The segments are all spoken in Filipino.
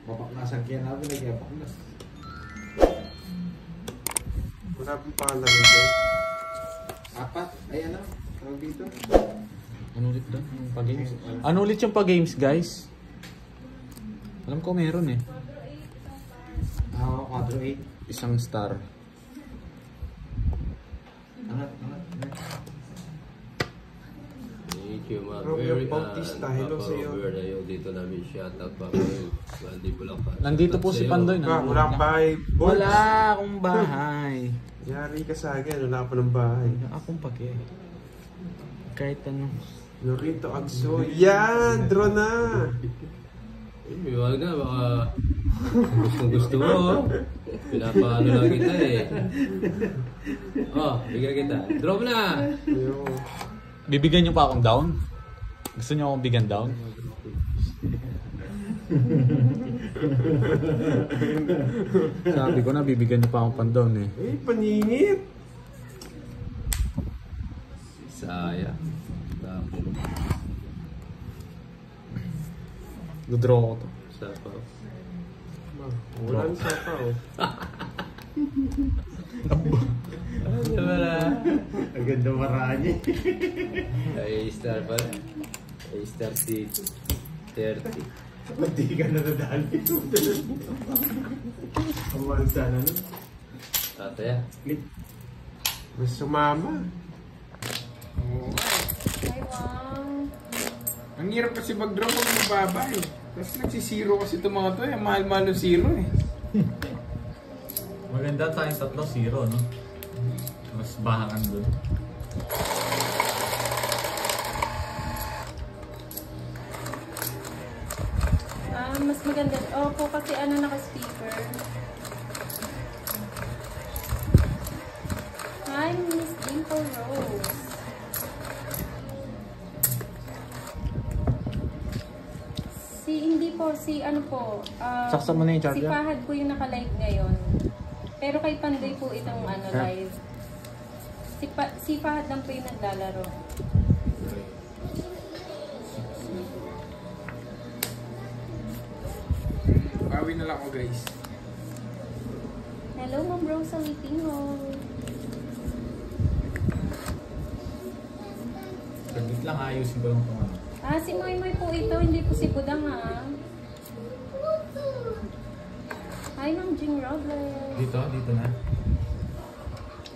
Nasagyan namin, nag-epaknas. Wala pong pangalan dito. 4? Ay ano? Tawag dito? Ano ulit doon? Yung pa-games? Ano ulit yung pa-games, guys? Alam ko meron eh. Oo, 4-8. Isang star. Angat. Thank you, Romeo Bautista, hello sa'yo. Dito namin shout out, Papa Will. Nandito po si Pandoy. Wala kang bahay. Wala akong bahay. Yari ka sa akin, wala pa ng bahay. Wala akong pake. Kahit ano. Lorito Agso. Yan! Draw na! Wag na, baka gusto mo. Pinapaano lang kita eh. Oh, bigyan kita. Draw na! Bibigyan niyo pa akong down? Gusto niyo akong bigyan down? Sabi ko na bibigyan niyo pa akong pan-down eh. Eh, paningit! Saya. Dodraw ko to. Sapa. Wala na sapa oh. Ano wala? Ang ganda marami. Ay, star pala. Ay, star dito. 30. Hindi ka na nadaan dito. Kamal sana nun. Tataya. Click. Mas sumama. Ay, wow. Ang hirap kasi mag-draw pag mababa eh. Tapos nagsisiro kasi itong mga to eh. Mahal-mahal ng zero eh. Maganda tayong 3-0, no? Mas bahangan dun. Mas maganda. Opo, kasi ano naka-speaker. Hi, Miss Dimple Rose. Si ano po, Saksa mo na yung si charger? Fahad po yung naka-live ngayon. Pero kay Pandoy po itong ano live. Si Fahad lang po yung naglalaro. Bawi na lang ako guys. Hello, Ma'am Rosa Litingo. Saglit lang, ayusin ko lang itong ano. Si Moy Moy po ito, hindi po si Budang Hi, Ma'am Jing Robles. Dito na.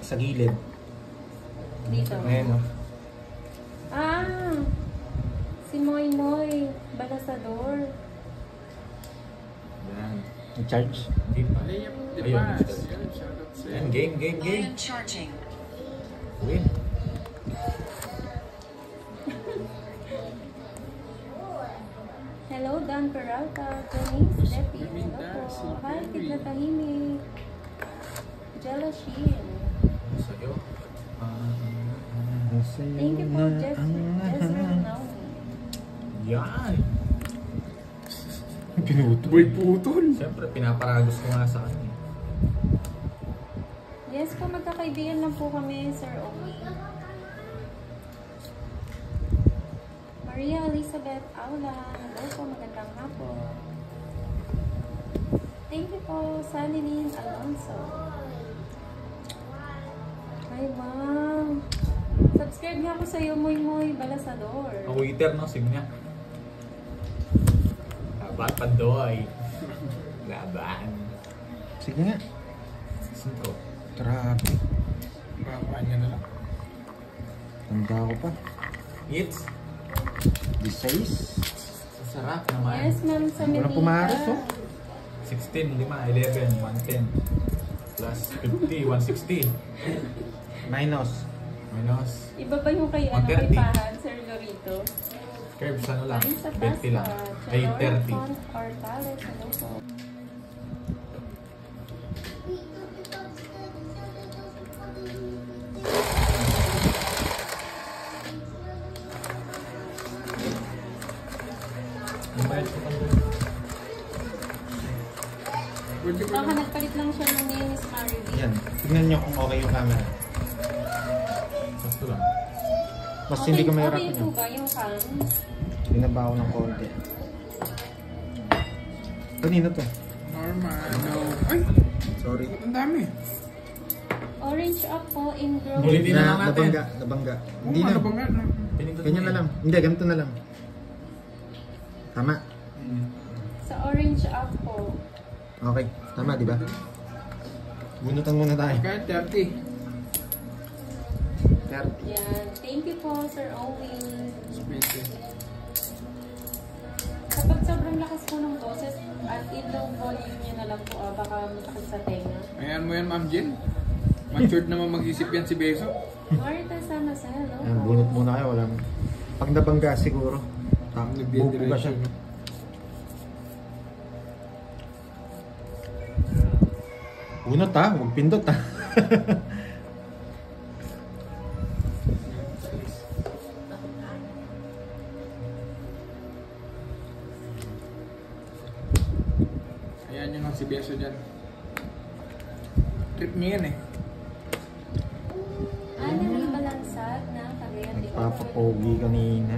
Sa gilid. Dito. Ayan, no? Si Moy Moy, Balasador. Yan. Charge? Hindi pa. Layup, di Ayun, ba? next Yan, shoutout sa'yo. Ayan, game. Win. Hello, Dan Peralta, Janice, Deppy, hello po. Hi, Tigna Tahimik. Jella Sheen. Sa'yo. Thank you po, Jezreel Naomi. Yan. Pinutol. Boy putol. Siyempre, pinaparagos ko nga sa kanya. Yes po, magkakaibigan lang po kami, Sir Omi. Maria Elizabeth Aula, hello po, magandang hapon. Thank you po, Sanilin Alonso. Ay, wow. Subscribe nga ako sa'yo, Moy Moy Balasador. Ang waiter, no? Signa. Laban, Pandoy. Laban. Sige nga. Sintro. Grabe. Babaan niya na lang. Tanda ko pa. It's 16. sarap naman. Yes, ma'am, sa Manila. Walang pumaros, oh. 16, 5, 11, 110. Plus 50, 160. Minus. Minus. Iba ba yung kay, ano, kay 130. Pahan, Sir Lorito? Curbs, ano lang? Marisa 20 lang. Pasca, Ay, Chalora 30. Font Ortales, hello po. Baka nagpalit lang siya ng ni Miss Maribel. Yan. Tignan nyo kung okay yung camera. Gusto lang. Mas hindi ko mahirap Okay po nyo. ba yung cam? Binaba ako ng konti. Pwede Kanino to? Normal. No. Ay! Sorry. Ang dami. Orange up po in growth. Ulitin na lang natin. Nabangga. Oo, Hindi na. ano ba nga? Pinindot Ganyan mo na eh. lang. Hindi, ganito na lang. Tama. Sa orange up po. Okay. Tama, di ba? Bunutan muna tayo. Kahit 30. 30. Yan. Thank you po, Sir Owen. Expensive. Kapag sobrang lakas po ng boses at in low volume niya na lang po, baka matakit sa tenga. Ayan mo yan, Ma'am Jen. Matured naman mag-isip yan si Beso. Marita sana sa hello. Ayan, bunot muna kayo. Walang... Pag nabangga siguro. Bubuga siya. Bunot ha, huwag pindot ha. Ayan yun lang si Beso dyan. Trip niya yan eh. Ano may balansad na kagayan di ba? Nagpapapogi kanina.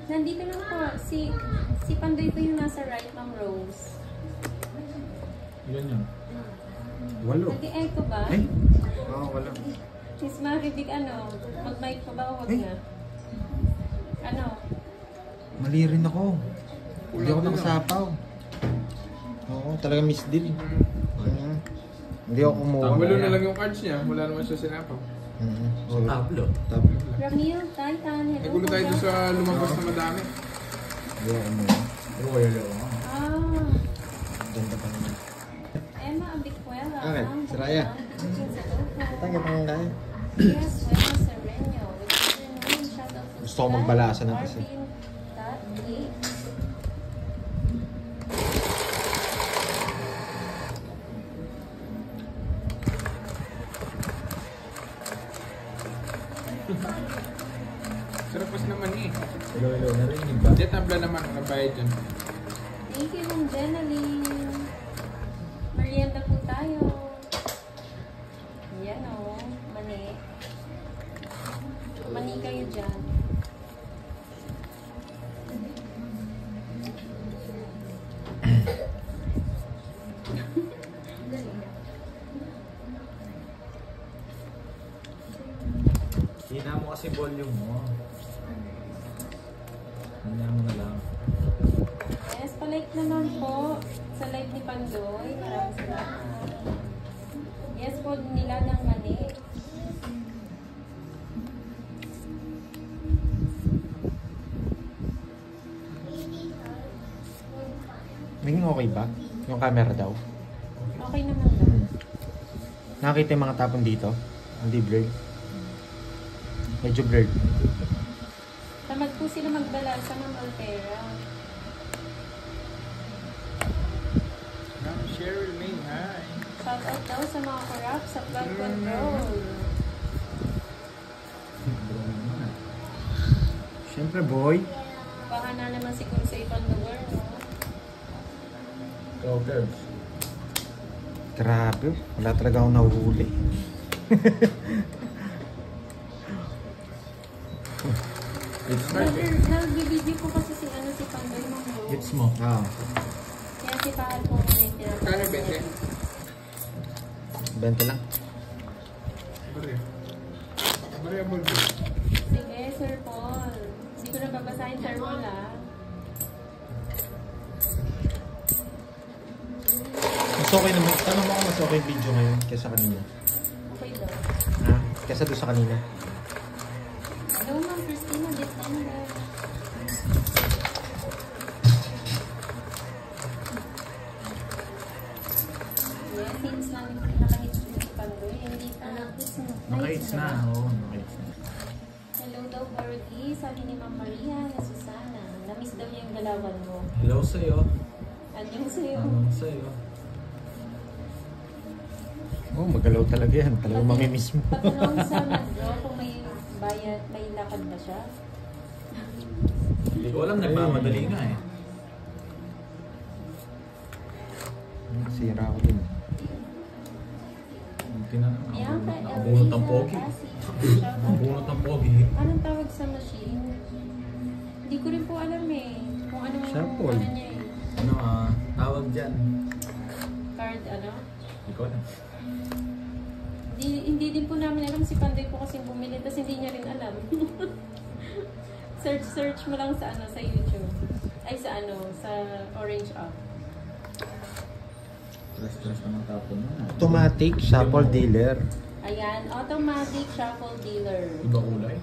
Nandito lang po. Si Pandoy po yung nasa right, Ma'am Rose. Yun yun. Walo. Nag-echo ba? Ay? Oo, wala. Miss Maribig, ano? Mag-mic pa ba o wag na? Ano? Mali rin ako. Hindi ako nakasapaw. Oo, talaga misdeal. Hindi ako kumuha. Walo na lang yung cards niya. Wala naman siya sinapaw. Tablo. Tablo. Ramil, Titan, hello Nagulo po, tayo doon guys. sa lumabas na madami. Hindi ako kumuha. Royal ako. Ah, Ganda pa naman. Emma Abicuela. Okay, si Raya. Thank Tangin mo kaya. Yes, well, Sereno. Good afternoon. Shout out to Gusto ko magbalasa na kasi. Arvin.A. Sarap pas naman eh. Hello, hello. Narinig ba? Jet tabla naman. Ang bayad dyan. Thank you, Ma'am Jenaline. Merienda po tayo. Yan o, mani. Mani kayo dyan. Hina mo kasi volume mo. Hina mo na lang. Yes, palike naman po sa live ni Pandoy. Maraming salamat. Yes po, nila ng mani. Naging okay ba? Yung camera daw. Okay naman daw. Nakakita yung mga tapon dito? Hindi blurred. Medyo blurred. Tamad po sila magbala sa Ma'am Altera. Ma'am Cheryl May, hi. Shout out daw sa mga korap sa flood control. Siyempre boy. Baka na naman siguro sa ibang lugar, no? Go, girls. Grabe. Wala talaga akong nahuhuli. Nag-video po kasi si Pandoy Mambo. Hits mo. Oo. Kaya si Pahal po ulit niya. Kano, Bente? 20 lang. Maria. Maria Bulbo. Sige, Sir Paul. Siguro babasahin Sir Paul, ah. Mas okay naman. Tanong mo kung mas okay video ngayon kesa kanina. Okay daw. Ha? Kesa doon sa kanina. Hello, Ma'am Christina Defender. Yes, hits na nakahits din si Pandoy. Hindi pa nakahits na. Naka-hits na. Oo, naka-hits na. Hello daw, Bordy. Sabi ni Ma'am Maria na Susana. Namiss daw niya yung galawan mo. Hello sa'yo. Anyong sa'yo. Anong sa'yo? Oh, magalaw talaga yan. Talagang mamimiss mo. Patanong sa Madro kung may bayad, may lakad ba siya? Hindi ko alam, nagmamadali nga eh. Sira ko dun. Bianca Nakabunot ng pogi. Elvina Nakabunot ng pogi. Anong tawag sa machine? Hindi ko rin po alam eh. Kung ano yung Shuffle. ano niya eh. Ano tawag dyan? Card ano? Hindi ko alam. Hindi din po namin alam. Si Pandoy po kasi bumili. Tapos hindi niya rin alam. Search mo lang sa ano sa YouTube. Ay sa ano, sa Orange app. Stress naman tapon mo. Automatic shuffle dealer. Ayan, automatic shuffle dealer. Iba kulay.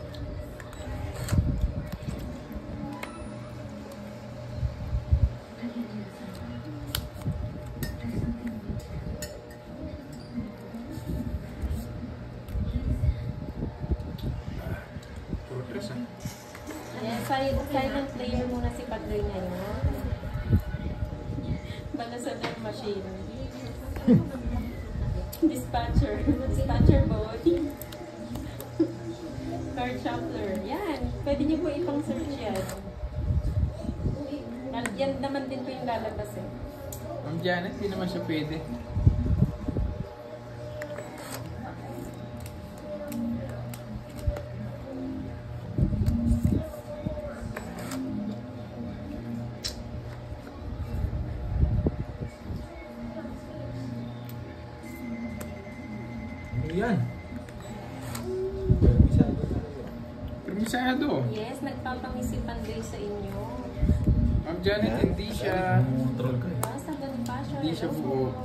Puro tres ah. Ayan, silent player muna si Pandoy ngayon. Balasan ng machine. Dispatcher boy. Card shuffler. Yan. Pwede niyo po ipang search yan. Yan naman din po yung lalabas eh. Ma'am Janet, hindi naman siya pwede. Ano yan? Permisado. Yes, nagpapangisipan kayo sa inyo. Ma'am Janet, hindi siya. Control ka eh. Basta Bonifacio. Hindi siya hello buo. po.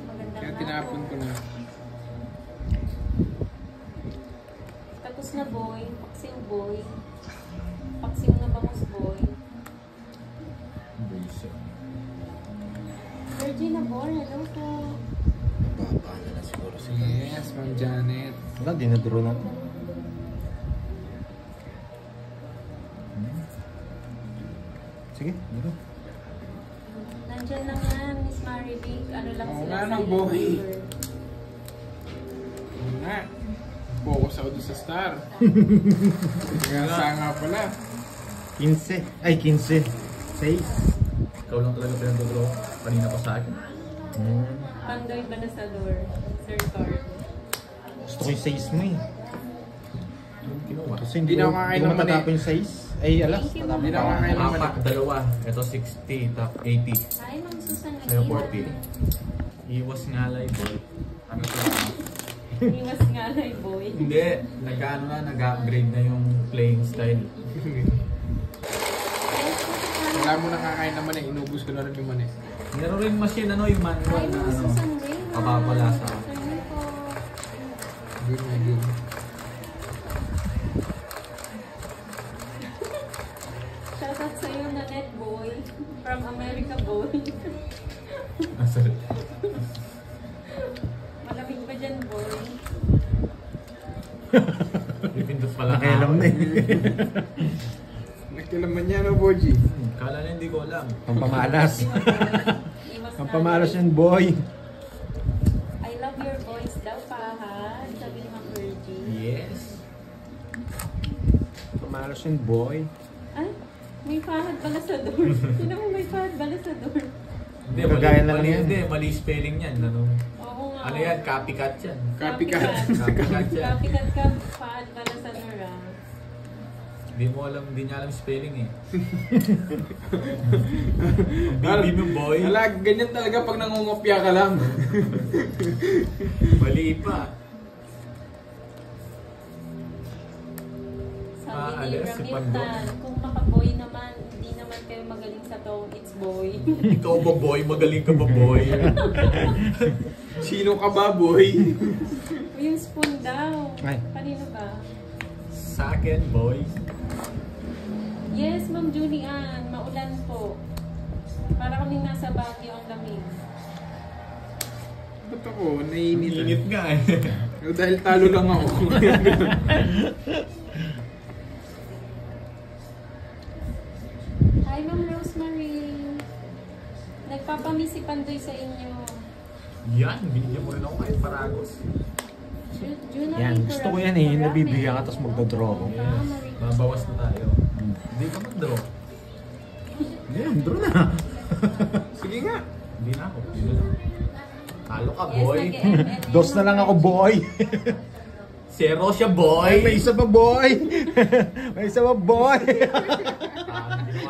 Magandang Kaya hapon. tinapon ko na. Tapos na boy. Paksiw boy. Paksiw na bangus boy. Bullshit. Virgin na boy. Hello po. Babala na siguro sila. Yes, Ma'am Janet. Wala, dinadraw na to. Sige, dito. Nandyan lang yan, Miss Marivic. Ano lang Oo sila nga, sa nang boy. YouTuber. Oo nga. Focus ako doon sa star. Kaya nga pala. 15. Ay, 15. 6. Ikaw lang talaga pinag-draw kanina pa sa akin. Pandoy Banasador. Third card. Gusto ko yung 6 mo eh. Yung kinuha. Kasi Hindi na ako kakain hindi ko ng mani. matatapon yung 6. Ay, alas. Thank you, matapon Hindi na pa ako ako. kakain ng mani. Apat, dalawa. Ito 60, top 80. Hi, Ma'am Susan. Sa'yo, Aguila. 40. Iwas nga lang, boy. Ano to? Iwas nga lang, boy. Hindi. Nag-ano na, nag-upgrade na yung playing style. Wala mo nakakain naman eh. Inubos ko na rin yung mani. Meron rin machine, ano, yung Hi, manual na Ma'am ano. Susan Reyna. Papapala sa Sir Nico. Good na good. Shoutout sa'yo na net boy. From America boy. Sorry. Malamig ba dyan boy? Pipindot pala Nakialam na eh. Nakilaman niya no, Boji? Kala na hindi ko alam. Ang pamalas. Iwas Ang nga pamalas lang. yan, boy. I love your voice daw pa, sabi ni Ma'am Virgie. Yes. Pamalas yan, boy. Ay, may fahad pala sa door. Sino mo may fahad pala sa door? Hindi, Gagaya na lang yan. Hindi, mali spelling yan. Ano, Oo nga. ano yan? Copycat yan. Copycat. Copycat yan. Copycat ka, fahad pala sa door ah. Hindi mo alam, hindi niya alam spelling eh. Ang bibi mo, boy. Wala, ganyan talaga pag nangungopya ka lang. Mali pa. Sabi Ah, ni alas, si Ramiltan, kung makaboy naman, hindi naman kayo magaling sa tong it's boy. Ikaw ba, boy? Magaling ka ba, boy? Sino ka ba, boy? Yung spoon daw. Ay. Kanino ba? Sa akin, boy. Yes, Ma'am Julian, maulan po. Para kaming nasa Baguio ang lamig. Ba't ako? Naiinit. Init nga eh. Dahil talo lang ako. Hi, Ma'am Rosemary. Nagpapamiss si Pandoy sa inyo. Yan, binigyan mo rin ako kay Paragos. Yan, gusto ko yan eh. Nabibigyan ka tapos magdodraw ako. Yes. Mabawas na tayo. Hindi ka mag-draw. Ngayon, draw na. Sige nga. Hindi na ako. Hindi na lang. Talo ka, Yes, boy. nag-ML. Dos na lang ako, boy. Zero siya, boy. May isa pa, boy. May isa pa, boy.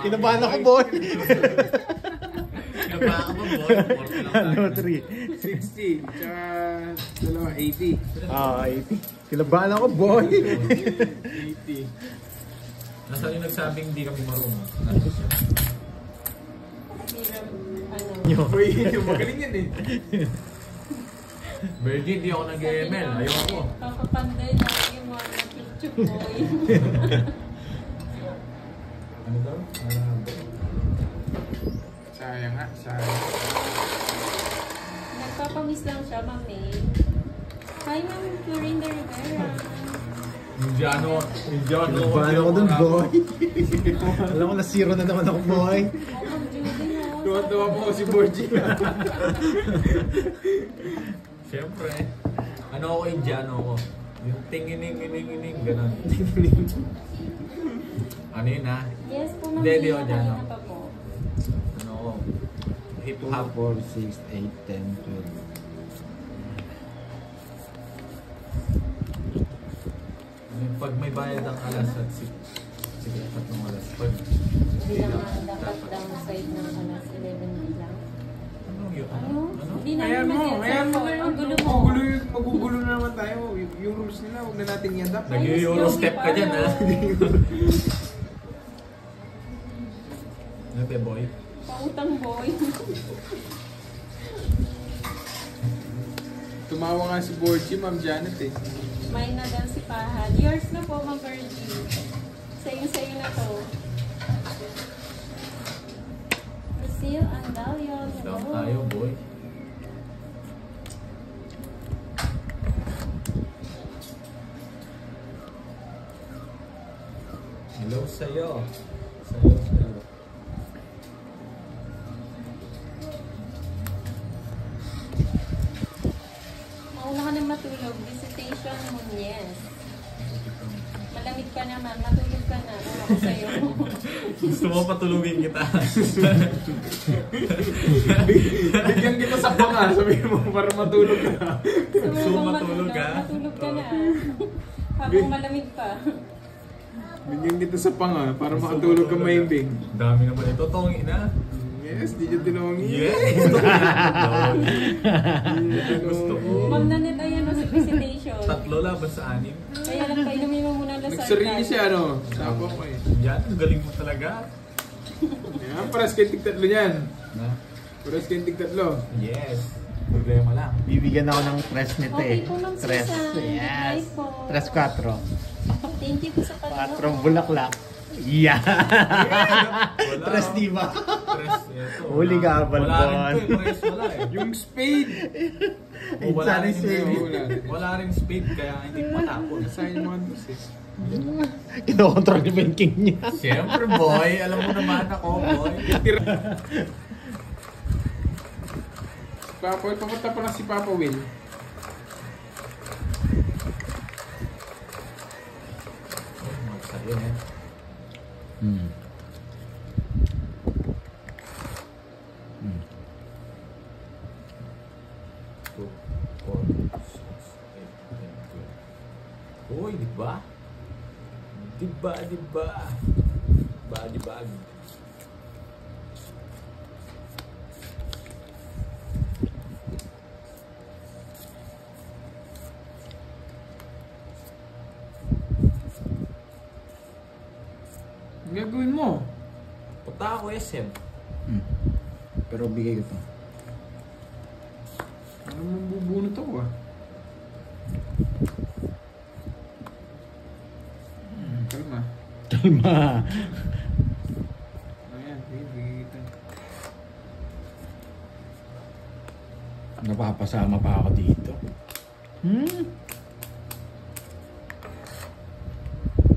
Kinabahan ako, boy. Kinabahan ka ba, boy? 40 lang tayo. Ano, 3. 60. Tsaka dalawa, 80. Ah, 80. Kinabahan ako, boy. 80. Nasaan yung nagsabing hindi kami marunong? Nandito siya. Uy, magaling yan eh. Virgin, di ako nag-ML. Ayoko. Papapanday lang yung mga picture boy. Ano daw? Sayang nga, sayang. Nagpapamiss lang siya, mami. Hi, Ma'am Florinda Rivera. Indiano. Kinabahan ako dun, boy. Alam ko na zero na naman ako, boy. Oh, Ma'am Judy, no? Tuwa-tuwa po si Borgie. Siyempre. Ano ako, Indiano ako. Yung tingining, gano'n. Ano yun, ha? Yes po, Ma'am. Hindi, Lina, ako dyan, kanina no? pa po. Ano ako? Hip 2, hop. 4, 6, 8, 10, 12. Pag may bayad ang alas at sige, tatlong alas. Pag Hindi naman dapat downside ng alas 11 lang. ano yun? Ano? Hindi Ayan namin mo, ayan mo. Ang gulo mo. Magugulo na naman tayo. Yung rules nila, huwag na natin i-adapt. Nag-euro step ka dyan, ha? Ano, boy? Pautang boy. Tumawa nga si Borgie, Ma'am Janet eh. May na daw si Pahan. Yours na po, Ma'am Virgie. Sa'yo na to. Lucille Andalion. Down tayo, boy. Hello sa'yo. Sa'yo. Mauna ka na matulog. Visitation Muñez. Malamig ka naman. Matulog ka na. Ano ako sa'yo? Gusto mo patulugin kita. Bigyan kita sa panga, sabihin mo para matulog ka. Gusto mo matulog, ha? Matulog ka na. Habang malamig pa. Bigyan kita sa panga para makatulog ka mahimbing. Dami naman ito. Tongin na. Yes, di dyan tinawangin. Yes! Gusto ko. Ma'am Nanette, ayan o sa visitation. Tatlo laban sa 6. Kaya lang painumin mo muna lasartan. Nagsarili siya, ano? Sapo ko eh. Yan, ang galing mo talaga. Yan, paras kayo tig-tatlo yan. Na? Paras kayo tig-tatlo. Yes. Problema lang. Bibigyan ako ng tres nito Okay eh. po, Ma'am Tres. Susan. Yes. Hi po. Tres 4. Thank you po sa panonood. 4 bulaklak. Yeah. Wala. Tres diba? Tres. Ito. Huli ka, Wala Balbon. rin to eh. Tres wala eh. Yung spade! O, wala rin Insane spade. Wala rin spade kaya hindi matapon. Nasaan yung mga dos eh. Kinokontrol niya ba yung king niya? Siyempre boy, alam mo naman ako boy. Papa, papunta pa lang si Papa Will. Magsaya eh. Hmm. Two, four, six, eight, 10, 12. Uy, di ba? Di ba? Bag. Ang gagawin mo? Punta ako SM. Pero bigay ko to. Ano mong bubunot ako ah? Kalma. Kalma. Ayan, bigay kita. Napapasama pa ako dito.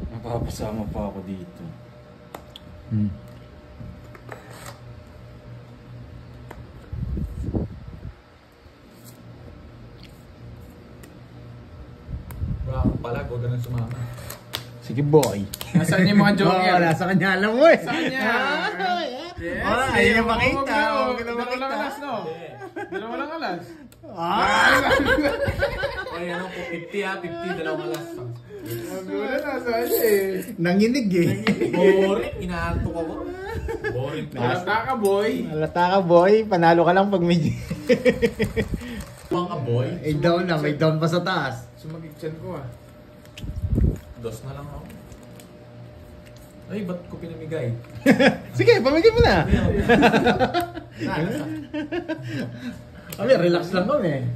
Napapasama pa ako dito. Wala akong palag, huwag ka nang sumama. Sige boy. Nasaan yung mga joke yan? Wala sa kanya, alam mo eh. Sa kanya. Yes! Ayaw niya makita. Huwag na Dalawa lang makita. alas, no? Hindi. Dalawa lang alas. Ay, ano po, 50 ah, 50, dalawang alas. Sabi mo na, nasaan siya eh. Nanginig eh. Boring, inaantok ako. Boring pa. Halata ka, boy. Halata ka boy, panalo ka lang pag may... Pang ka, boy. may down pa sa taas. Sumagigchan ko ah. Dos na lang ako. Ay, ba't ko pinamigay? Sige, pamigay mo na. Alas ah. Kami, relax lang kami.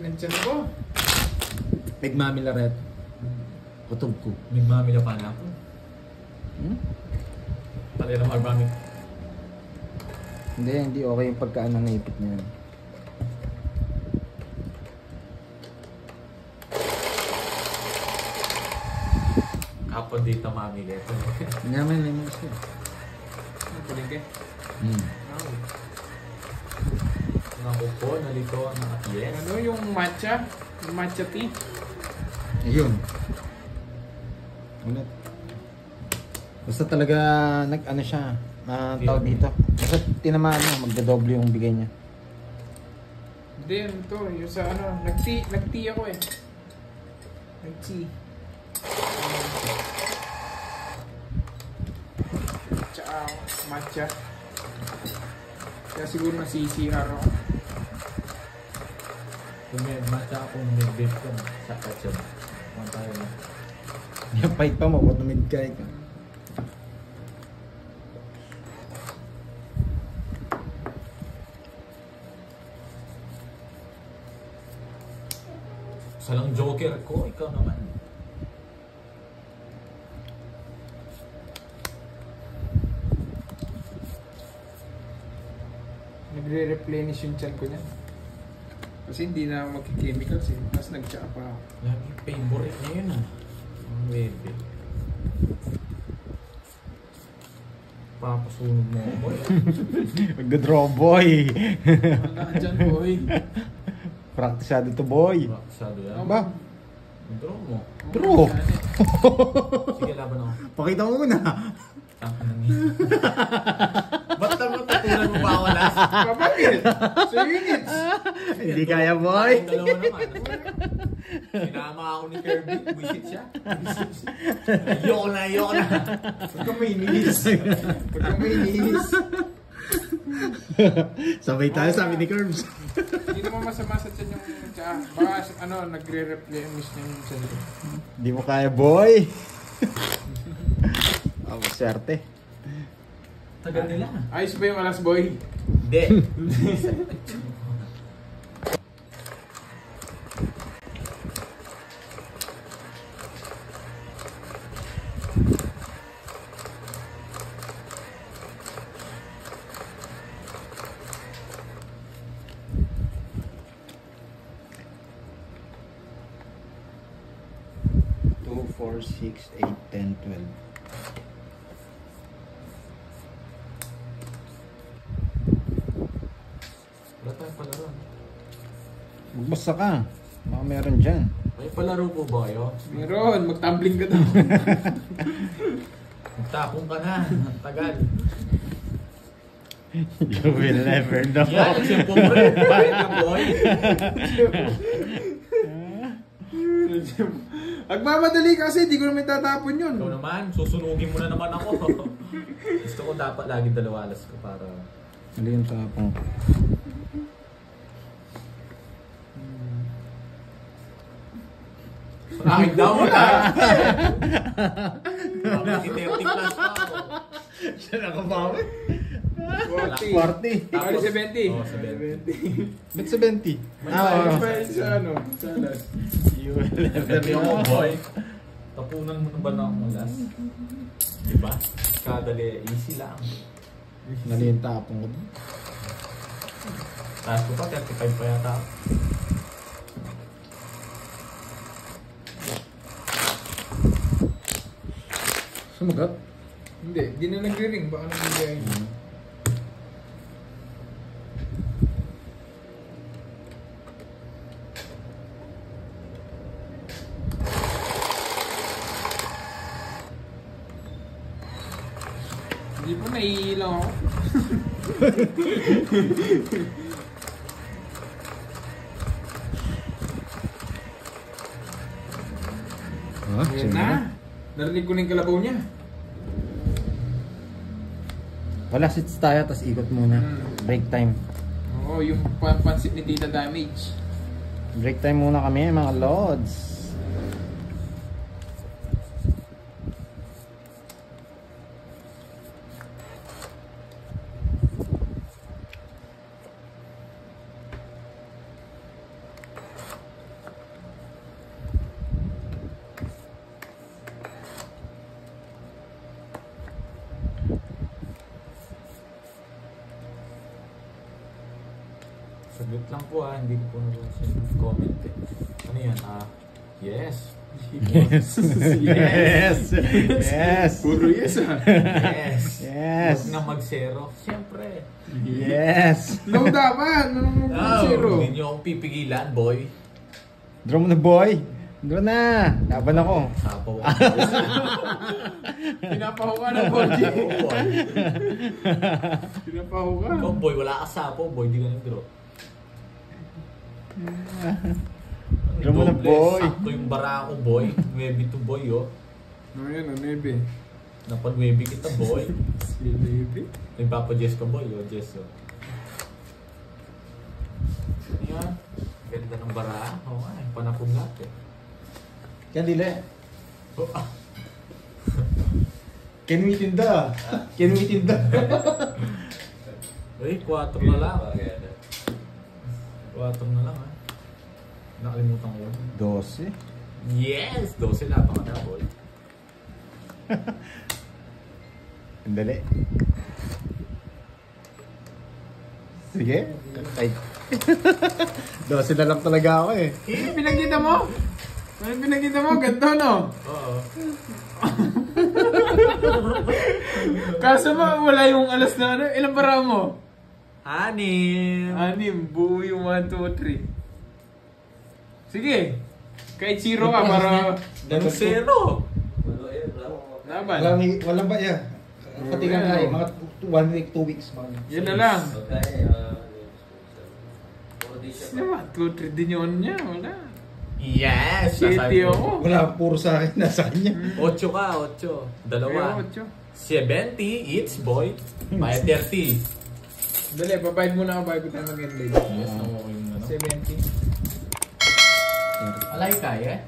Nandyan ko. Nagmami laret. Kutob ko. Nagmamila pa na ako. Pati lang marami. Hindi okay yung pagkaano na ipit niya. Kapon dito mamili. Naman na yung siya. Ang palengke. Mga upo, nalito, nakatiyes. Ano yung matcha? Yung matcha tea? Ayun. Ulit. Basta talaga nag-ano siya. Tawag dito. Basta tinamaan mo, magdodoble yung bigay niya. Hindi, ano to, yung sa ano, nag-tea ako eh. Nag-tea. Tsaka matcha. Kaya siguro nasisira ako. Kung may matcha akong may beef ko, sakat siya. Kuman tayo na. Yung fight pa mo, ba't namigkay ka? Salang joker ko, ikaw naman. Nagre-replenish yung chan ko niyan. Kasi hindi na ako magki-chemicals eh. Tapos nag-tsaka pa ako. Lagi favorite niya yun ah. Ang baby. Papasunod mo ako boy. Magdodraw boy! Wala ka dyan, boy. Praktisado to boy! Maksado yan. Ano ba? Draw mo. Draw! Sige, laban ako. Pakita mo muna! Tangka na niya. Ba't naman tatulan mo ba ako last? Bakit? So units. Hindi kaya boy! Ang dalawa naman. Sinama ako ni Kirby. Wisit siya. Ayoko na. Huwag kang mainis. Huwag kang mainis. Sabay tayo, sabi ni Curbs. Hindi naman masama sa chan yung tsaka. Baka ano, nagre-replenish na yung chan ko. Hindi mo kaya boy! Oh, maswerte. Tagal nila. Ayos ba yung alas, boy? Hindi. Two, 4, 6, 8, 10, 12. Wala tayong palaro. Magbasa ka. Baka meron dyan. May palaro po ba kayo? Meron, mag-tumbling ka daw. Magtapong ka na. Ang tagal. You will never know. Yan, siyempre. Bakit ka boy? Agmamadali kasi, di ko naman tatapon yun. Ikaw naman, susunugin mo na naman ako. Gusto ko dapat lagi dalawa alas ko para... Ano yung tapong? Akin daw mo na! Bakit 30 plus pa ako? Siya nakabawi. 40. 40. Ay, 70. Oo, 70. Ba't 70? Ano ba yun sa ano? Sa alas? You will never Sabi ako, know. boy. Tapunan mo na ba na ako alas? Diba? Kadali, easy lang. Mali yung tapong ko. Taas ko pa, 35 pa yata ako. Sumagat? Hindi, di na nagre-ring. Baka nag-ring. Hindi po, naiilang ako. Ayan na. Narinig ko na yung kalabaw niya. Wala, sits tayo, tapos ikot muna. Break time. Oo, yung pansit ni Tita Damage. Break time muna kami, mga lods. Sagot lang po hindi ko po nabasa yung comment eh. Ano yan? Yes. Yes. Yes. Yes. Puro yes Yes. Yes. Huwag na mag-zero. Siyempre. Yes. No dapat. No zero. Hindi nyo akong pipigilan, boy. Draw mo na, boy. Draw na. Laban ako. Sapaw ako. Pinapaho ka na, boy. Pinapaho ka. Ikaw, boy, wala ka sapaw, boy. Di ka nag-draw. Draw mo na, boy. Sakto yung bara ko, boy. 9 to boy, oh. Ano yan, nebe. Napag-9 kita, boy. Si nebe. Nagpapa-Jess ka, boy, oh. Jess, oh. Yan. Ganda ng bara. Oo, ay. Panapong natin. Kandile. Oh, Can we tinda? Can we tinda? Uy, 4 na lang. 4 na lang, ha. Nakalimutan ko yun. 12. Yes! 12 na. Baka na, boy. Ang dali. Sige. Ay. 12 na lang talaga ako eh. Pinagkita mo? Ano pinagkita mo? Ganto, no? Oo. Kaso ba wala yung alas na ano? Ilang bara mo? 6. 6. Buo yung 1, 2, 3. Sige. Kahit 0 ka para... Anong 0? Laban. Walang ba yan? Patigan na eh. Mga 1 week, 2 weeks. Yan na lang. Diba? 2, 3 din yun niya. Wala. Yes! 7 Sasabi ko. ako. Wala, puro sa akin. Nasa kanya. 8 ka, 8. Dalawa. 8. 70 each, boy. May 30. Dali, babayad muna ako bago tayo mag-end live. Yes, nakuha ko yung ano. 70. Alay kaya?